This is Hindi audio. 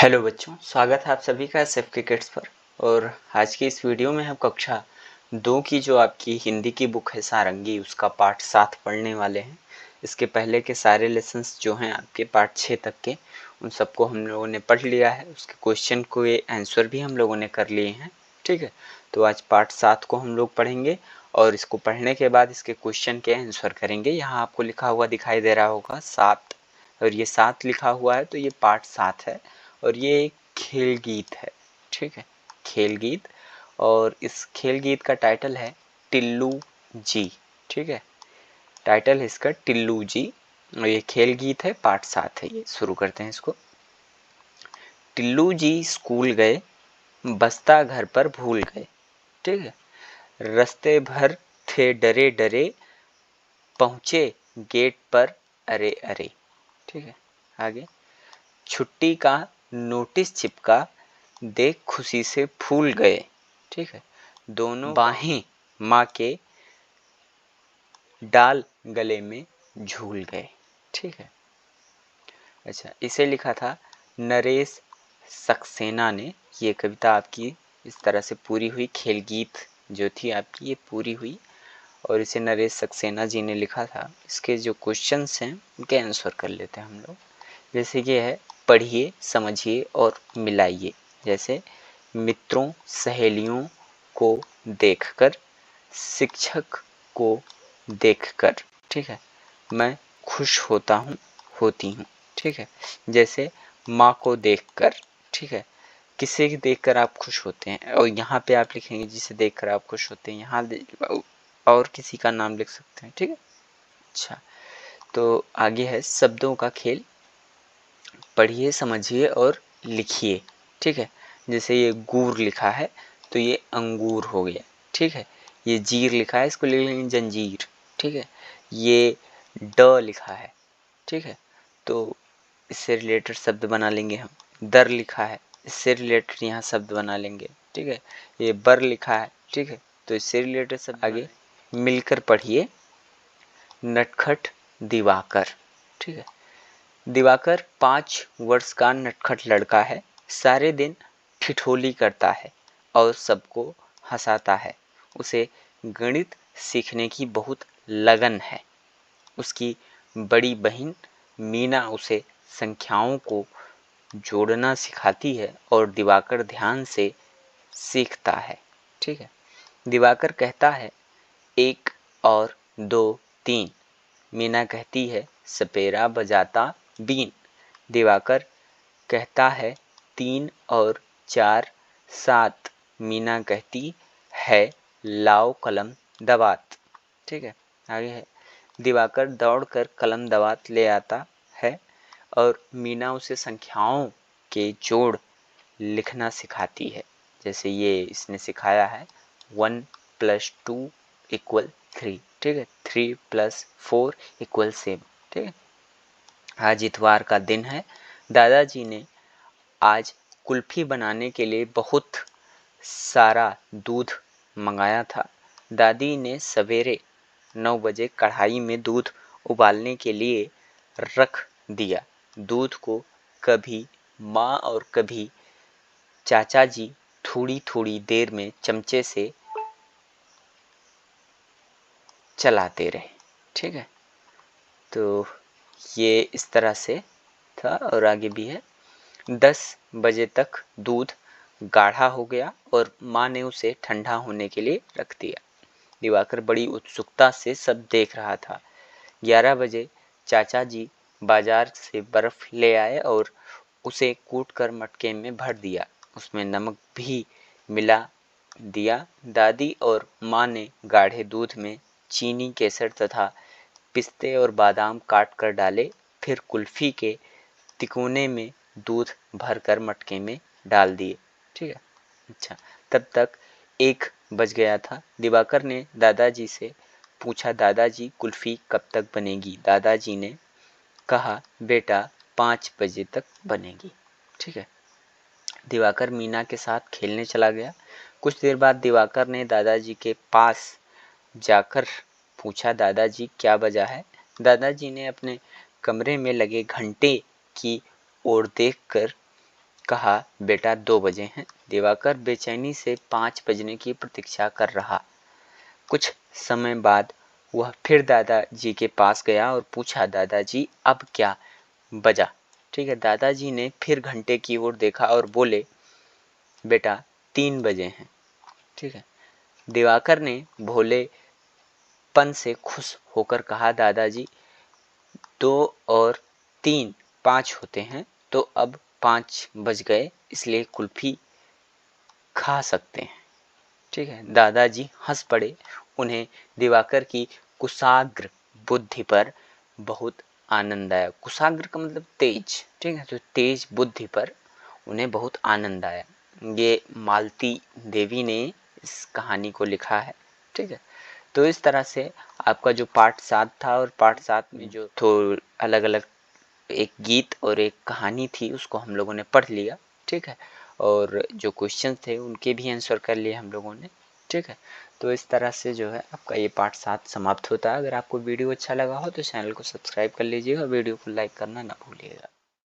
हेलो बच्चों, स्वागत है आप सभी का एसएफ क्रिकेट्स पर। और आज की इस वीडियो में हम कक्षा 2 की जो आपकी हिंदी की बुक है सारंगी, उसका पार्ट 7 पढ़ने वाले हैं। इसके पहले के सारे लेसन्स जो हैं आपके पार्ट 6 तक के, उन सबको हम लोगों ने पढ़ लिया है। उसके क्वेश्चन को ये आंसर भी हम लोगों ने कर लिए हैं। ठीक है, तो आज पार्ट 7 को हम लोग पढ़ेंगे और इसको पढ़ने के बाद इसके क्वेश्चन के आंसर करेंगे। यहाँ आपको लिखा हुआ दिखाई दे रहा होगा 7, और ये 7 लिखा हुआ है तो ये पार्ट 7 है। और ये एक खेल गीत है। ठीक है, खेल गीत। और इस खेल गीत का टाइटल है टिल्लू जी। ठीक है, टाइटल है इसका टिल्लू जी और ये खेल गीत है, पार्ट 7 है। ये शुरू करते हैं इसको। टिल्लू जी स्कूल गए, बस्ता घर पर भूल गए। ठीक है, रास्ते भर थे डरे डरे, पहुंचे गेट पर अरे अरे। ठीक है, आगे। छुट्टी का नोटिस चिपका, देख खुशी से फूल गए। ठीक है, दोनों बाहें माँ के डाल गले में झूल गए। ठीक है, अच्छा, इसे लिखा था नरेश सक्सेना ने। ये कविता आपकी इस तरह से पूरी हुई, खेल गीत जो थी आपकी ये पूरी हुई और इसे नरेश सक्सेना जी ने लिखा था। इसके जो क्वेश्चंस हैं उनके आंसर कर लेते हैं हम लोग। जैसे कि है, पढ़िए, समझिए और मिलाइए। जैसे मित्रों सहेलियों को देखकर, शिक्षक को देखकर। ठीक है, मैं खुश होता हूँ, होती हूँ। ठीक है, जैसे माँ को देखकर। ठीक है, किसे देखकर आप खुश होते हैं, और यहाँ पे आप लिखेंगे जिसे देखकर आप खुश होते हैं। यहाँ और किसी का नाम लिख सकते हैं। ठीक है, अच्छा, तो आगे है शब्दों का खेल। पढ़िए, समझिए और लिखिए। ठीक है, जैसे ये गूर लिखा है तो ये अंगूर हो गया। ठीक है, ये जीर लिखा है, इसको लिख लेंगे जंजीर। ठीक है, ये ड लिखा है। ठीक है, तो इससे रिलेटेड शब्द बना लेंगे हम। दर लिखा है, इससे रिलेटेड यहाँ शब्द बना लेंगे। ठीक है, ये बर लिखा है। ठीक है, तो इससे रिलेटेड शब्द आगे। मिलकर पढ़िए, नटखट दिवाकर। ठीक है, दिवाकर 5 वर्ष का नटखट लड़का है। सारे दिन ठिठोली करता है और सबको हंसाता है। उसे गणित सीखने की बहुत लगन है। उसकी बड़ी बहन मीना उसे संख्याओं को जोड़ना सिखाती है और दिवाकर ध्यान से सीखता है। ठीक है, दिवाकर कहता है 1 और 2 3। मीना कहती है सपेरा बजाता बीन। दिवाकर कहता है 3 और 4 7। मीना कहती है लाओ कलम दवात। ठीक है, आगे है। दिवाकर दौड़कर कलम दवात ले आता है और मीना उसे संख्याओं के जोड़ लिखना सिखाती है। जैसे ये इसने सिखाया है 1 + 2 = 3। ठीक है, 3 + 4 = 7। ठीक है, आज इतवार का दिन है। दादाजी ने आज कुल्फी बनाने के लिए बहुत सारा दूध मंगाया था। दादी ने सवेरे 9 बजे कढ़ाई में दूध उबालने के लिए रख दिया। दूध को कभी माँ और कभी चाचा जी थोड़ी थोड़ी देर में चमचे से चलाते रहे। ठीक है, तो ये इस तरह से था और आगे भी है। 10 बजे तक दूध गाढ़ा हो गया और माँ ने उसे ठंडा होने के लिए रख दिया। दिवाकर बड़ी उत्सुकता से सब देख रहा था। 11 बजे चाचा जी बाजार से बर्फ ले आए और उसे कूटकर मटके में भर दिया। उसमें नमक भी मिला दिया। दादी और माँ ने गाढ़े दूध में चीनी, केसर तथा पिस्ते और बादाम काट कर डाले। फिर कुल्फी के तिकोने में दूध भरकर मटके में डाल दिए। ठीक है, अच्छा, तब तक 1 बज गया था। दिवाकर ने दादाजी से पूछा, दादाजी कुल्फी कब तक बनेगी? दादाजी ने कहा, बेटा 5 बजे तक बनेगी। ठीक है, दिवाकर मीना के साथ खेलने चला गया। कुछ देर बाद दिवाकर ने दादाजी के पास जाकर पूछा, दादाजी क्या बजा है? दादाजी ने अपने कमरे में लगे घंटे की ओर देखकर कहा, बेटा 2 बजे हैं। दिवाकर बेचैनी से 5 बजने की प्रतीक्षा कर रहा। कुछ समय बाद वह फिर दादाजी के पास गया और पूछा, दादाजी अब क्या बजा? ठीक है, दादाजी ने फिर घंटे की ओर देखा और बोले, बेटा 3 बजे हैं। ठीक है, दिवाकर ने भोलेपन से खुश होकर कहा, दादाजी 2 और 3 5 होते हैं, तो अब 5 बज गए, इसलिए कुल्फी खा सकते हैं। ठीक है, दादाजी हंस पड़े। उन्हें दिवाकर की कुशाग्र बुद्धि पर बहुत आनंद आया। कुशाग्र का मतलब तेज। ठीक है, तो तेज बुद्धि पर उन्हें बहुत आनंद आया। ये मालती देवी ने इस कहानी को लिखा है। ठीक है, तो इस तरह से आपका जो पार्ट 7 था, और पार्ट 7 में जो तो अलग अलग एक गीत और एक कहानी थी, उसको हम लोगों ने पढ़ लिया। ठीक है, और जो क्वेश्चन थे उनके भी आंसर कर लिए हम लोगों ने। ठीक है, तो इस तरह से जो है आपका ये पार्ट 7 समाप्त होता है। अगर आपको वीडियो अच्छा लगा हो तो चैनल को सब्सक्राइब कर लीजिएगा, वीडियो को लाइक करना ना भूलिएगा।